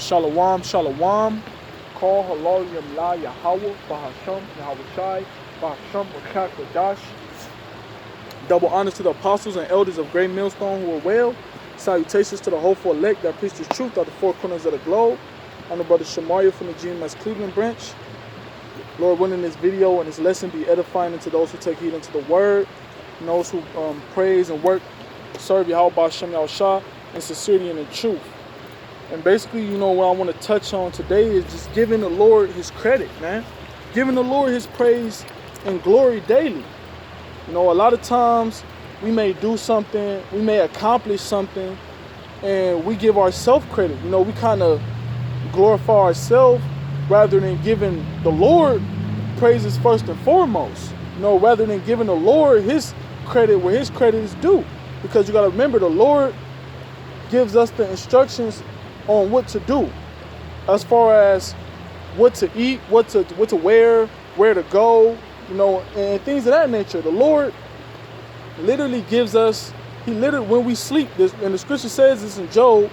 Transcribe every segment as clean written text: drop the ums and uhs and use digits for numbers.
Shalom, shalom. Call halal yamla Yahawah, Bahasham, yahawashi, Bahasham, Rakak, Radash. Double honors to the apostles and elders of Great Millstone who are well. Salutations to the hopeful elect that preach the truth out of the four corners of the globe. I'm the brother Shamaria from the GMS Cleveland branch. Lord willing, this video and this lesson be edifying unto those who take heed unto the word, and those who praise and work, serve Yahawah Shem Yahushua in sincerity and in truth. And basically, what I want to touch on today is just giving the Lord his credit, man. Giving the Lord his praise and glory daily. A lot of times we may do something, we may accomplish something, and we give ourselves credit. We kind of glorify ourselves rather than giving the Lord praises first and foremost. Rather than giving the Lord his credit where his credit is due. Because you got to remember, the Lord gives us the instructions on what to do, as far as what to eat, what to wear, where to go, and things of that nature. The Lord literally gives us, when we sleep, and the scripture says this in Job,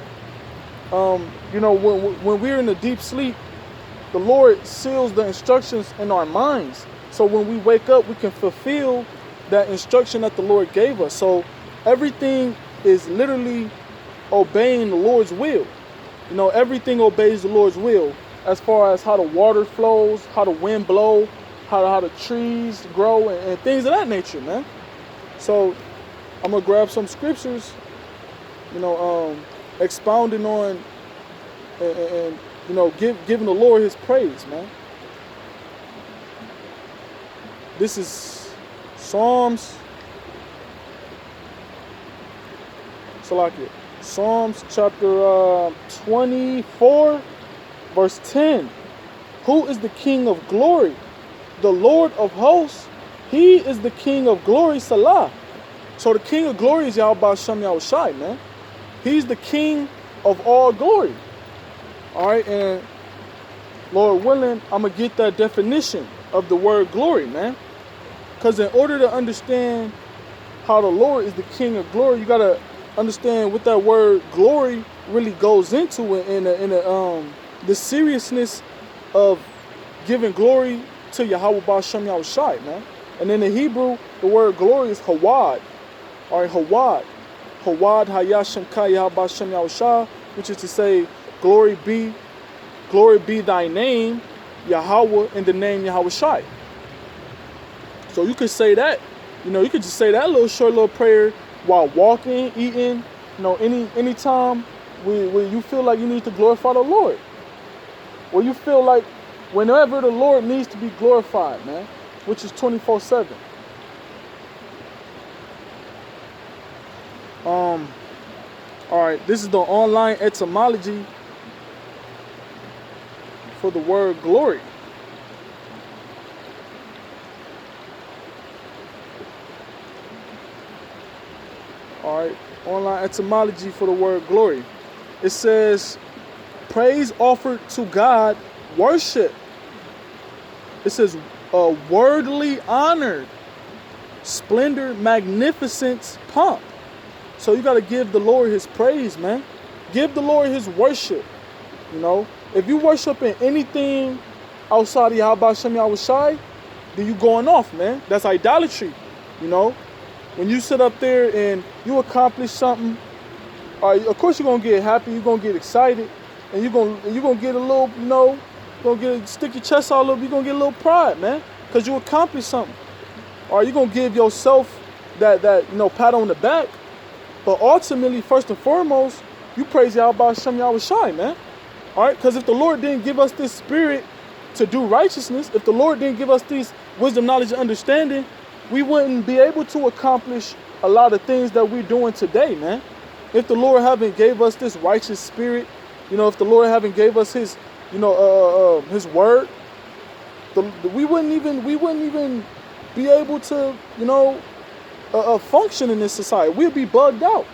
when we're in a deep sleep, the Lord seals the instructions in our minds. So when we wake up, we can fulfill that instruction that the Lord gave us. So everything is literally obeying the Lord's will. Everything obeys the Lord's will, as far as how the water flows, how the wind blows, how the trees grow, and things of that nature, man. So I'm gonna grab some scriptures, expounding on and giving the Lord his praise, man. This is Psalms. Salakia. Psalms chapter 24, verse 10. Who is the King of glory? The Lord of hosts. He is the King of glory, Salah. So the King of glory is Yahawah Shem Yahushua, man. He's the King of all glory. All right, and Lord willing, I'm going to get that definition of the word glory, man. Because in order to understand how the Lord is the King of glory, you got to understand what that word glory really goes into in the seriousness of giving glory to Yahawah Shem Yahushua, man. And in the Hebrew, the word glory is hawad. All right, hawad. Hawad hayashem ka Yahawah Shem Yahushua, which is to say, glory be thy name, Yahawah, in the name Yahawashi. So you could say that, you could just say that short little prayer while walking, eating, anytime where you feel like you need to glorify the Lord. Or you feel like whenever the Lord needs to be glorified, man, which is 24/7. All right, this is the online etymology for the word glory. All right, online etymology for the word glory. It says, praise offered to God, worship. It says, worldly honored, splendor, magnificence, pomp. So you got to give the Lord his praise, man. Give the Lord his worship. If you worship in anything outside of Yahawah Shem Yahushua, then you going off, man. That's idolatry, When you sit up there and you accomplish something, of course you're going to get happy, you're going to get excited, and you're going to get a little, stick your chest out a little, you're going to get a little pride, man, because you accomplished something. Or you're going to give yourself that pat on the back. But ultimately, first and foremost, you praise Yahawah Shem Yahushua, man. All right, because if the Lord didn't give us this spirit to do righteousness, if the Lord didn't give us this wisdom, knowledge, and understanding, we wouldn't be able to accomplish a lot of things that we're doing today, man. If the Lord haven't gave us this righteous spirit, if the Lord haven't gave us his, his word, we wouldn't even be able to, function in this society. We'll be bugged out.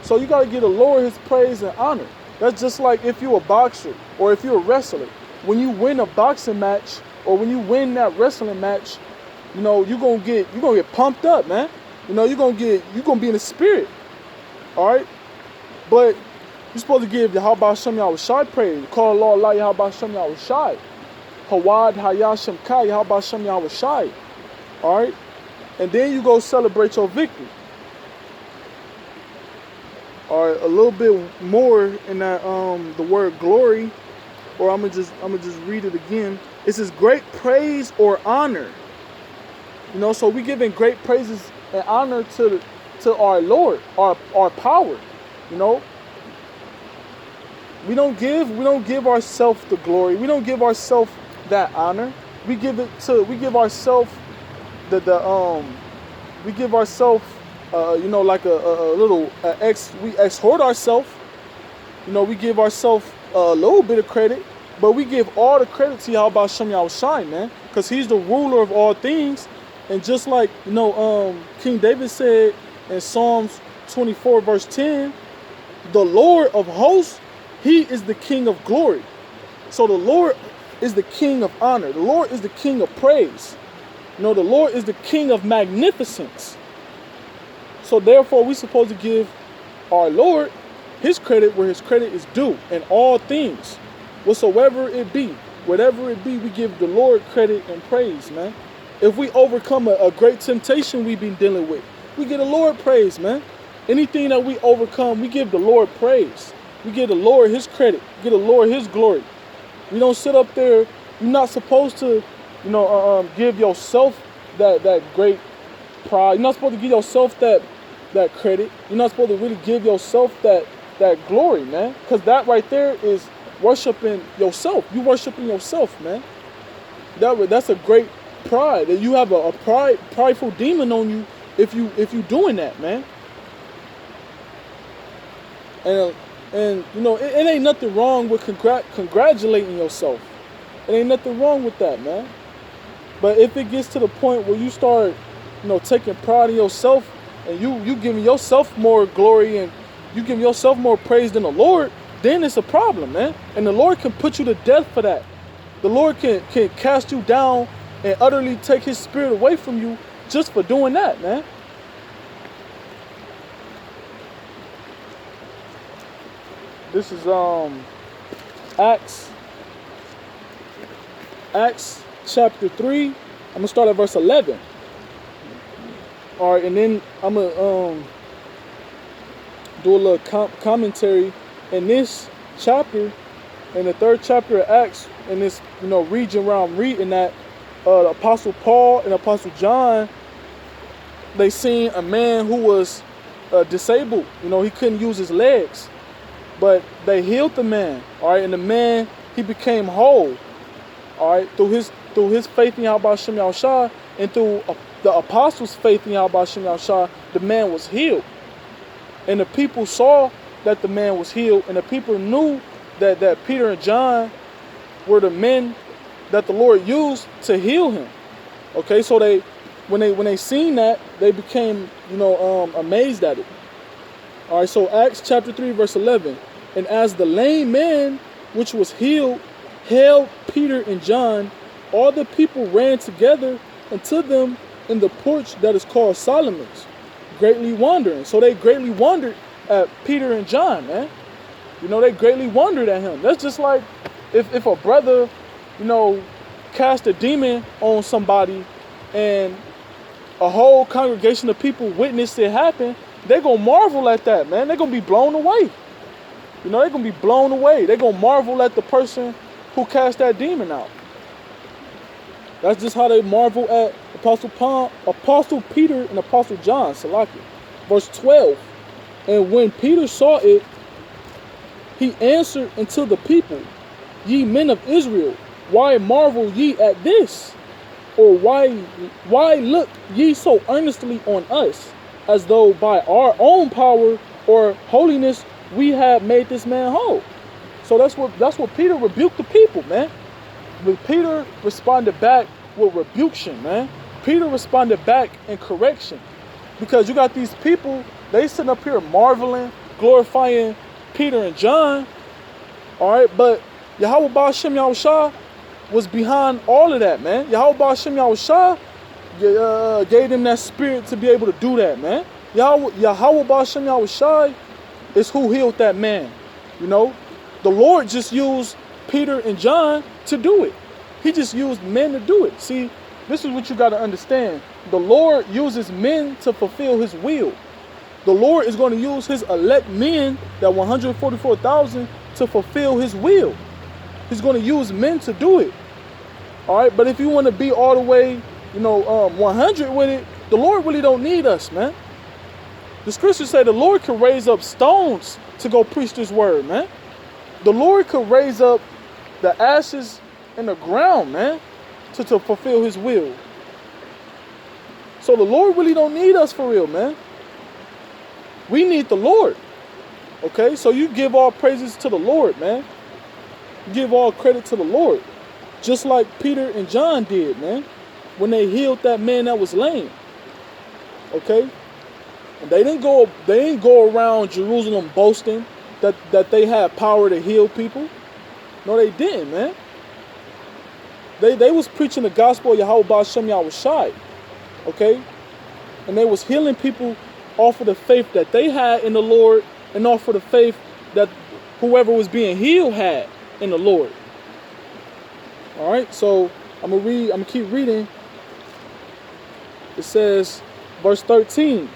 So you got to give the Lord his praise and honor. That's just like if you're a boxer or if you're a wrestler. When you win a boxing match or when you win that wrestling match, you're gonna get pumped up, man. You're gonna be in the spirit. All right. But You're supposed to give Yahawah Hashem yahawashi praise. Call Allah Yahawah Hashem yahawashi. Hawad Hayashem Kai Yahawah Hashem yahawashi. Alright? And then you go celebrate your victory. Alright, a little bit more in that the word glory, or I'm gonna just read it again. It says great praise or honor. You know, so we giving great praises and honor to our Lord, our power. You know, we don't give ourselves the glory. We don't give ourselves that honor. We give ourselves you know, like a little we exhort ourselves. You know, we give ourselves a little bit of credit, but we give all the credit to Yahawah Hashem yahawashi, man, because He's the ruler of all things. And just like, you know, King David said in Psalms 24 verse 10, the Lord of hosts, He is the King of glory. So the Lord is the King of honor. The Lord is the King of praise. You know, the Lord is the King of magnificence. So therefore, we're supposed to give our Lord His credit where His credit is due in all things. Whatsoever it be, whatever it be, we give the Lord credit and praise, man. If we overcome a great temptation we've been dealing with, we give the Lord praise, man. Anything that we overcome, we give the Lord praise. We give the Lord His credit. We give the Lord His glory. We don't sit up there. You're not supposed to, you know, give yourself that great pride. You're not supposed to give yourself that credit. You're not supposed to really give yourself that glory, man. Because that right there is worshiping yourself. You worshiping yourself, man. That's a great pride. That you have a prideful demon on you if you doing that, man. And you know, it ain't nothing wrong with congratulating yourself. It ain't nothing wrong with that, man. But if it gets to the point where you start, you know, taking pride in yourself and you giving yourself more glory and you giving yourself more praise than the Lord, then it's a problem, man. And the Lord can put you to death for that. The Lord can cast you down and utterly take His spirit away from you just for doing that, man. This is Acts chapter 3. I'm gonna start at verse 11. All right, and then I'm gonna do a little commentary in this chapter, in the 3rd chapter of Acts, in this, you know, region where I'm reading that. The Apostle Paul and Apostle John, they seen a man who was disabled. You know, he couldn't use his legs. But they healed the man, all right, and the man, he became whole, all right, through his faith in Yahawah Hashem yahawashi, and through the apostles' faith in Yahawah Hashem yahawashi, the man was healed. And the people saw that the man was healed, and the people knew that Peter and John were the men that the Lord used to heal him. Okay, so when they seen that, they became, you know, amazed at it. All right, so Acts chapter 3 verse 11. And as the lame man which was healed held Peter and John, all the people ran together unto them in the porch that is called Solomon's, greatly wondering. So they greatly wondered at Peter and John, man. You know, they greatly wondered at him. That's just like if a brother, you know, cast a demon on somebody and a whole congregation of people witnessed it happen, they're going to marvel at that, man. They're going to be blown away. You know, they're going to be blown away. They're going to marvel at the person who cast that demon out. That's just how they marvel at Apostle Peter and Apostle John, Salaki. Verse 12. And when Peter saw it, he answered unto the people, Ye men of Israel, why marvel ye at this? Or why look ye so earnestly on us, as though by our own power or holiness we have made this man whole? So that's what Peter rebuked the people, man. But Peter responded back with rebuction, man. Peter responded back in correction. Because you got these people, they sitting up here marveling, glorifying Peter and John. Alright, but Yahawah Hashem yahawashi was behind all of that, man. Yahawah Hashem yahawashi gave them that spirit to be able to do that, man. Yahawah Hashem yahawashi is who healed that man. You know, the Lord just used Peter and John to do it. He just used men to do it. See, this is what you got to understand. The Lord uses men to fulfill his will. The Lord is going to use his elect men, that 144,000, to fulfill his will. He's going to use men to do it. All right, but if you want to be all the way, 100 with it, the Lord really don't need us, man. The scriptures say the Lord can raise up stones to go preach this word, man. The Lord could raise up the ashes in the ground, man, to fulfill his will. So the Lord really don't need us for real, man. We need the Lord. Okay, so you give all praises to the Lord, man. Give all credit to the Lord. Just like Peter and John did, man, when they healed that man that was lame. Okay? And they didn't go around Jerusalem boasting that they had power to heal people. No, they didn't, man. They was preaching the gospel of Yahawah. Okay? And they was healing people off of the faith that they had in the Lord, and off of the faith that whoever was being healed had in the Lord. All right, so I'm gonna keep reading. It says, verse 13,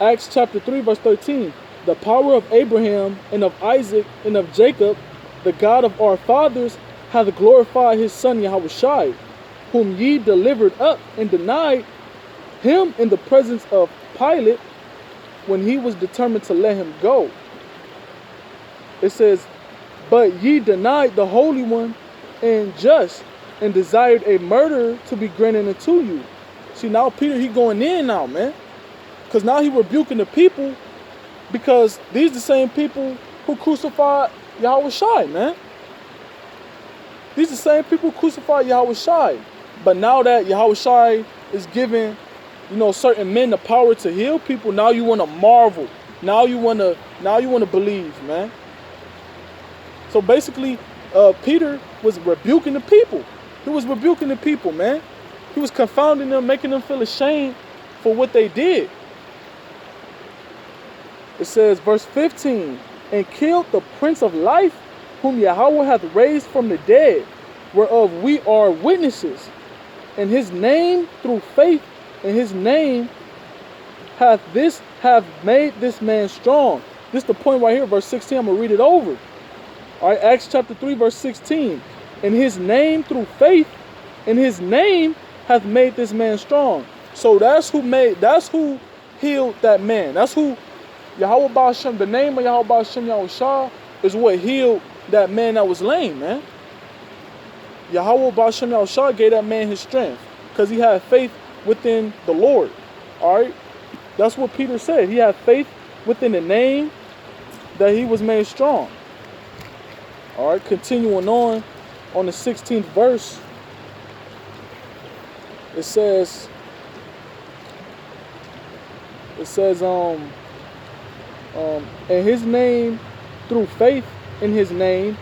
Acts chapter 3, verse 13. The power of Abraham and of Isaac and of Jacob, the God of our fathers, hath glorified his son Yahawashi, whom ye delivered up and denied him in the presence of Pilate, when he was determined to let him go. It says, but ye denied the Holy One and just, and desired a murderer to be granted unto you. See, now Peter, he going in now, man. Because now he rebuking the people, because these the same people who crucified Yahawashi, man. These the same people who crucified Yahawashi. But now that Yahawashi is giving, certain men the power to heal people, now you want to marvel. Now you want to believe, man. So basically, Peter was rebuking the people. He was rebuking the people, man. He was confounding them, making them feel ashamed for what they did. It says, verse 15, and killed the Prince of Life, whom Yahawah hath raised from the dead, whereof we are witnesses. And his name, through faith in his name, hath made this man strong. This is the point right here, verse 16. I'm going to read it over. All right, Acts chapter 3, verse 16. And his name, through faith in his name, hath made this man strong. So that's who healed that man. That's who Yahawah Ba'ashem, the name of Yahawah Ba'ashem Yahushua is what healed that man that was lame, man. Yahawah Ba'ashem Yahushua gave that man his strength because he had faith within the Lord. All right, that's what Peter said. He had faith within the name that he was made strong. All right, continuing on the 16th verse, it says, and his name, through faith in his name,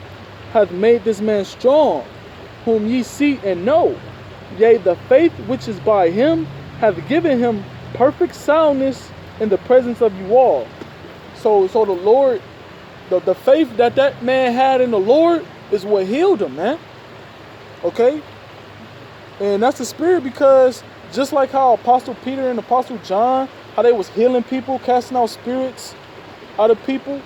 hath made this man strong, whom ye see and know. Yea, the faith which is by him hath given him perfect soundness in the presence of you all. So the Lord, the faith that man had in the Lord is what healed him, man. Okay? And that's the spirit, because just like how Apostle Peter and Apostle John, how they was healing people, casting out spirits out of people,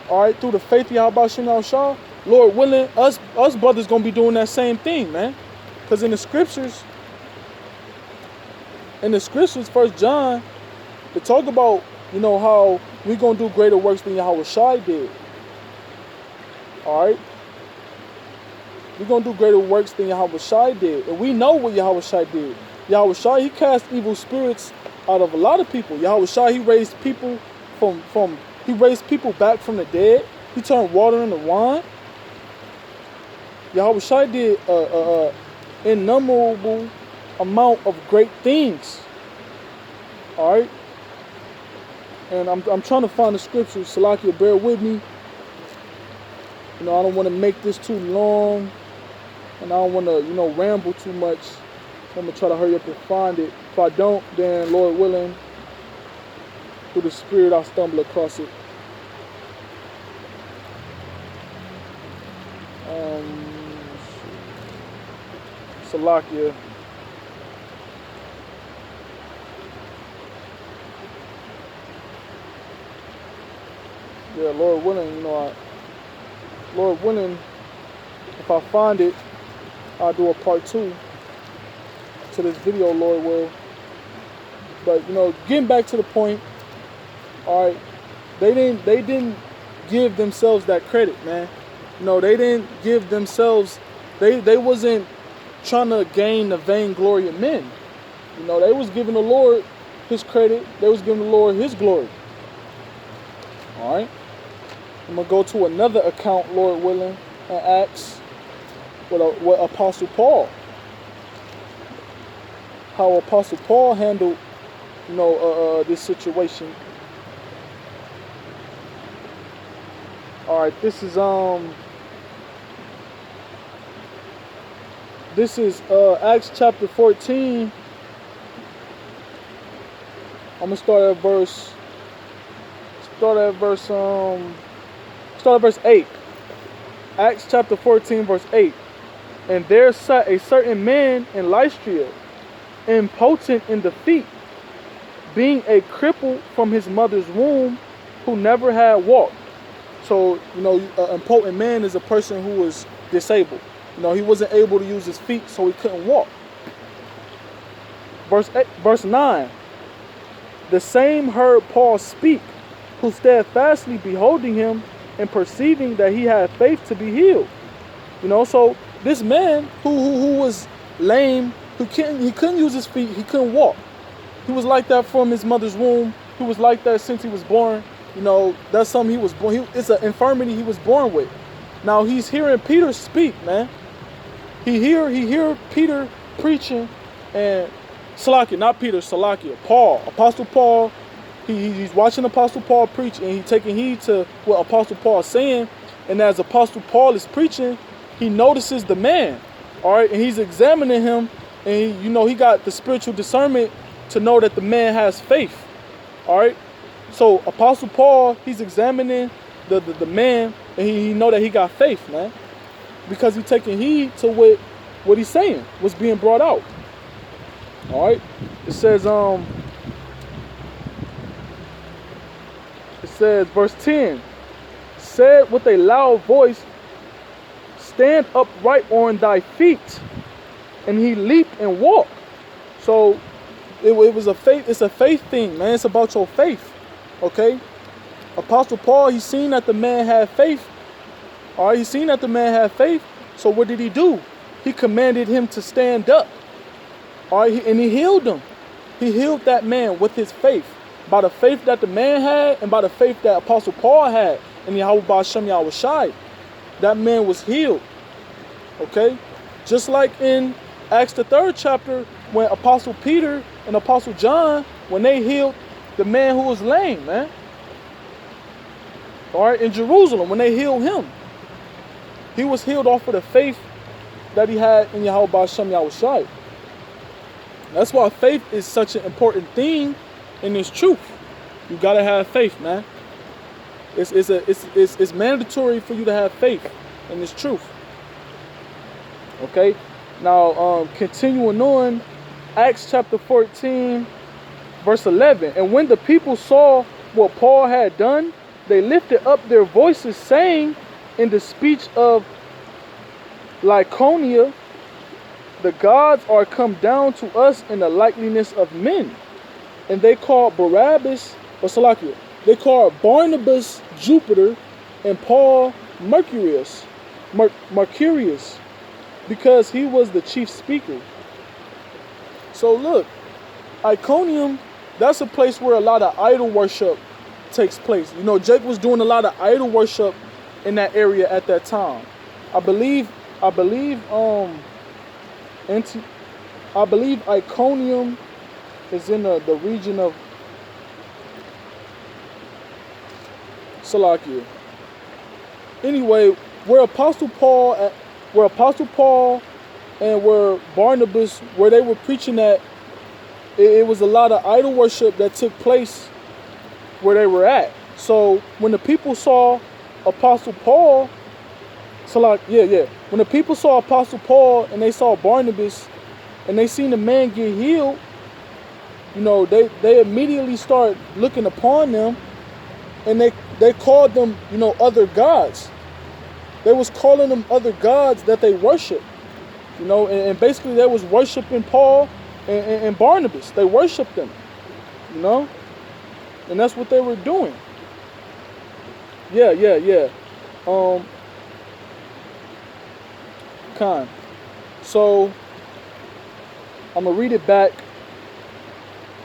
all right, through the faith of Yahawah, Lord willing, us brothers gonna be doing that same thing, man. Because in the scriptures, 1 John, they talk about, how we gonna do greater works than Yahawashi did. All right, we gonna do greater works than Yahawashi did, and we know what Yahawashi did. Yahawashi, he cast evil spirits out of a lot of people. Yahawashi, he raised people he raised people back from the dead. He turned water into wine. Yahawashi did innumerable amount of great things. All right, and I'm trying to find the scriptures. Salakia, bear with me. I don't want to make this too long, and I don't want to ramble too much. So I'm gonna try to hurry up and find it. If I don't, then Lord willing, through the Spirit, I'll stumble across it. Salakia. Yeah, Lord willing, Lord willing, if I find it, I'll do a part 2 to this video, Lord will. But getting back to the point, all right, they didn't give themselves that credit, man. They didn't give themselves, they wasn't trying to gain the vainglory of men. They was giving the Lord his credit, they was giving the Lord his glory. All right, I'm gonna go to another account, Lord willing, and Acts with Apostle Paul. How Apostle Paul handled, this situation. All right, this is Acts chapter 14. I'm gonna start at verse 8. Acts chapter 14, verse 8. And there sat a certain man in Lystra, impotent in the feet, being a cripple from his mother's womb, who never had walked. So, an impotent man is a person who was disabled. He wasn't able to use his feet, so he couldn't walk. Verse 9. The same heard Paul speak, who steadfastly beholding him and perceiving that he had faith to be healed. So this man who was lame, he couldn't use his feet, he couldn't walk. He was like that from his mother's womb. He was like that since he was born. That's something he was born. It's an infirmity he was born with. Now he's hearing Peter speak, man. He hear Peter preaching, and Salakia, not Peter, Salakia, Paul, Apostle Paul. He's watching Apostle Paul preach, and he's taking heed to what Apostle Paul is saying. And as Apostle Paul is preaching, he notices the man, all right, and he's examining him, and he got the spiritual discernment to know that the man has faith, all right. So Apostle Paul, he's examining the man, and he know that he got faith, man, because he's taking heed to what he's saying, what's being brought out. All right, it says verse 10, said with a loud voice, stand upright on thy feet, and he leaped and walked. So it was a faith. It's a faith thing, man. It's about your faith. Okay, Apostle Paul, he seen that the man had faith. All right, he seen that the man had faith. So what did he do? He commanded him to stand up. All right, and he healed him. He healed that man with his faith, by the faith that the man had, and by the faith that Apostle Paul had in Yahawashi. That man was healed. Okay, just like in Acts the 3rd chapter, when Apostle Peter and Apostle John, when they healed the man who was lame, man. All right, in Jerusalem, when they healed him, he was healed off of the faith that he had in Yahawashi. That's why faith is such an important thing in this truth. You gotta have faith, man. It's mandatory for you to have faith in this truth. Okay, now continuing on, Acts chapter 14, verse 11. And when the people saw what Paul had done, they lifted up their voices, saying in the speech of Lycaonia, the gods are come down to us in the likeness of men. And they called Barabbas, or Salakia, they called Barnabas Jupiter, and Paul Mercurius, because he was the chief speaker. So look, Iconium, that's a place where a lot of idol worship takes place. Jake was doing a lot of idol worship in that area at that time. I believe Iconium is in the region of Salakia. Anyway, where Apostle Paul and where Barnabas, where they were preaching at, it was a lot of idol worship that took place where they were at. So when the people saw Apostle Paul So like, yeah. When the people saw Apostle Paul and they saw Barnabas and they seen the man get healed, you know, they immediately start looking upon them, and they called them, you know, other gods. They was calling them other gods that they worship, you know, and basically they was worshiping Paul and Barnabas. They worshiped them, you know, and that's what they were doing. Yeah. So I'm gonna read it back.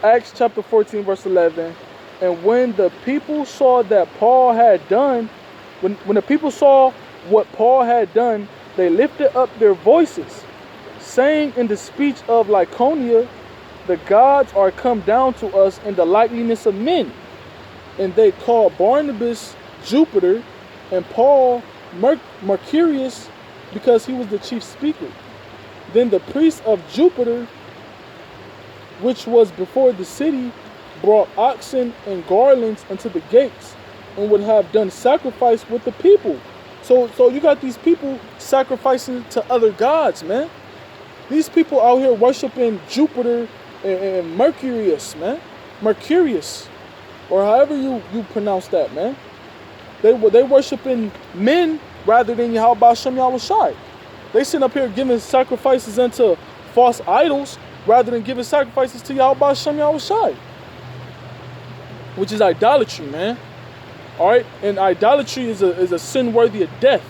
Acts chapter 14, verse 11. And when the people saw that Paul had done, when the people saw what Paul had done, they lifted up their voices, saying in the speech of Lycaonia, the gods are come down to us in the likeness of men. And they called Barnabas Jupiter and Paul Mercurius, because he was the chief speaker. Then the priest of Jupiter, which was before the city, brought oxen and garlands unto the gates, and would have done sacrifice with the people. So you got these people sacrificing to other gods, man. These people out here worshiping Jupiter and Mercurius, man. Mercurius, or however you pronounce that, man. They worshiping men rather than yahawashi. They sit up here giving sacrifices unto false idols rather than giving sacrifices to yahawashi, which is idolatry, man. All right, and idolatry is a sin worthy of death.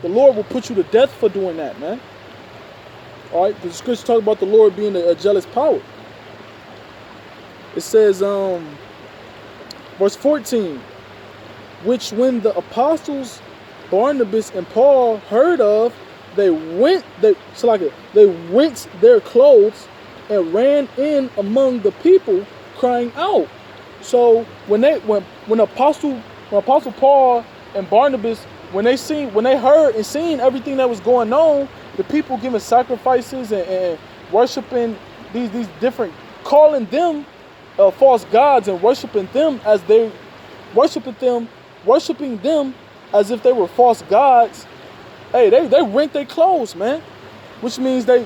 The Lord will put you to death for doing that, man. All right, the scripture talk about the Lord being a jealous power. It says, verse 14, which when the apostles Barnabas and Paul heard of, they rent their clothes and ran in among the people, crying out. So when Apostle Paul and Barnabas, when they heard and seen everything that was going on, the people giving sacrifices and worshiping these different, calling them false gods and worshiping them as they worshiping them as if they were false gods. Hey, they rent their clothes, man, which means they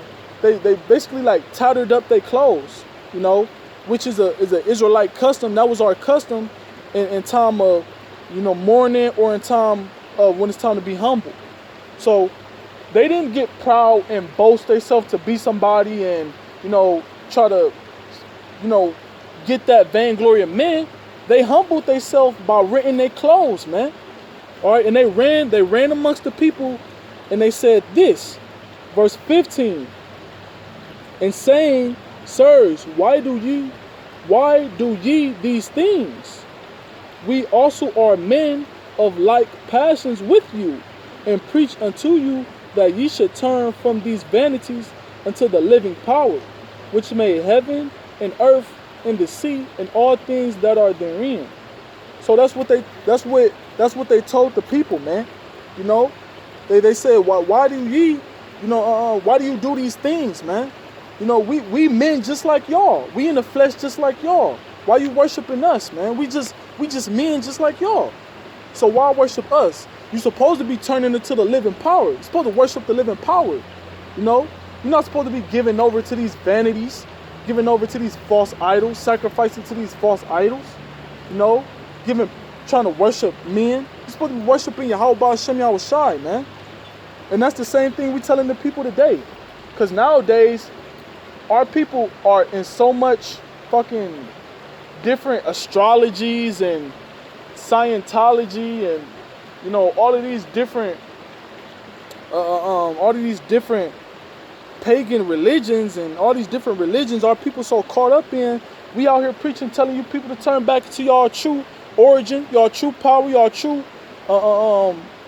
basically like tattered up their clothes, you know, which is an Israelite custom. That was our custom in time of, you know, mourning, or in time of when it's time to be humble. So they didn't get proud and boast themselves to be somebody and, you know, try to, you know, get that vainglory of men. They humbled themselves by renting their clothes, man. All right, and they ran amongst the people, and they said this, verse 15, and saying, sirs, why do ye these things? We also are men of like passions with you, and preach unto you that ye should turn from these vanities unto the living power, which made heaven and earth and the sea and all things that are therein. So that's what they told the people, man. You know, they said, why do ye, you know, why do you do these things, man? You know, we men just like y'all. We in the flesh just like y'all. Why you worshiping us, man? We just men just like y'all. So why worship us? You're supposed to be turning into the living power. You're supposed to worship the living power. You know, you're not supposed to be giving over to these vanities, giving over to these false idols, sacrificing to these false idols. You know, trying to worship men. You're supposed to be worshiping Yahawah, man. And that's the same thing we telling the people today. Because nowadays, our people are in so much fucking different astrologies and Scientology and, you know, all of these different pagan religions and all these different religions our people so caught up in. We out here preaching, telling you people to turn back to y'all true origin, y'all true power, y'all true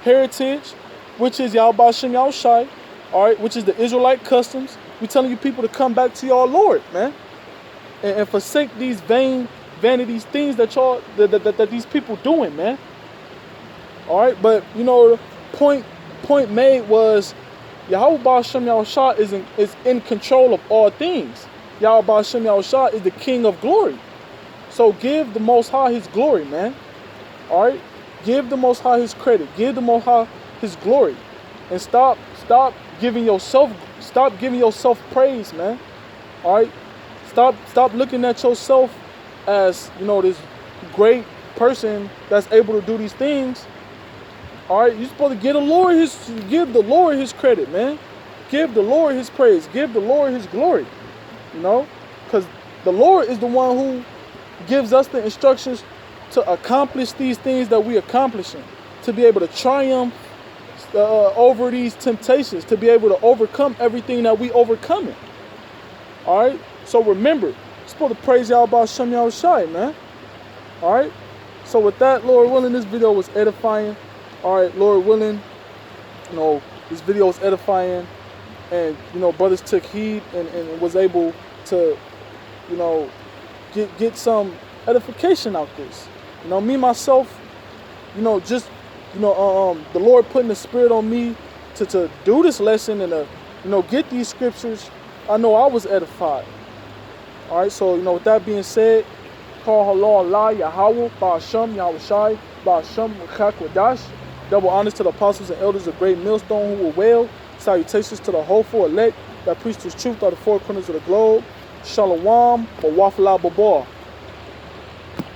heritage, which is Yahawashi, all right, which is the Israelite customs. We telling you people to come back to y'all Lord, man, and forsake these vanities, things that y'all that these people doing, man. All right, but you know, the point made was Yahawah is in control of all things. Yahawah is the King of glory. So give the Most High His glory, man. All right, give the Most High His credit. Give the Most High His glory. And stop giving yourself praise, man. All right? Stop looking at yourself as, you know, this great person that's able to do these things. All right? You're supposed to give the Lord his credit, man. Give the Lord his praise. Give the Lord his glory. You know? Because the Lord is the one who gives us the instructions to accomplish these things that we accomplishing, to be able to triumph over these temptations, to be able to overcome everything that we overcoming. All right? So remember, you're supposed to praise Yahawah Shem Yahawashi, man. All right? So with that, Lord willing, this video was edifying. All right, Lord willing, you know, this video was edifying, and, you know, brothers took heed and was able to, you know, get some edification out this. You know, me myself, you know, just, you know, the Lord putting the spirit on me to do this lesson and you know, get these scriptures. I know I was edified. All right, so, you know, with that being said, call Allah, Yahawah, Ba'asham, Yahawashi, Ba'asham, Wadash. Double honors to the apostles and elders of Great Millstone who were well. Salutations to the hopeful elect that preach this truth out of the four corners of the globe. Shalom, Bawafla Babar.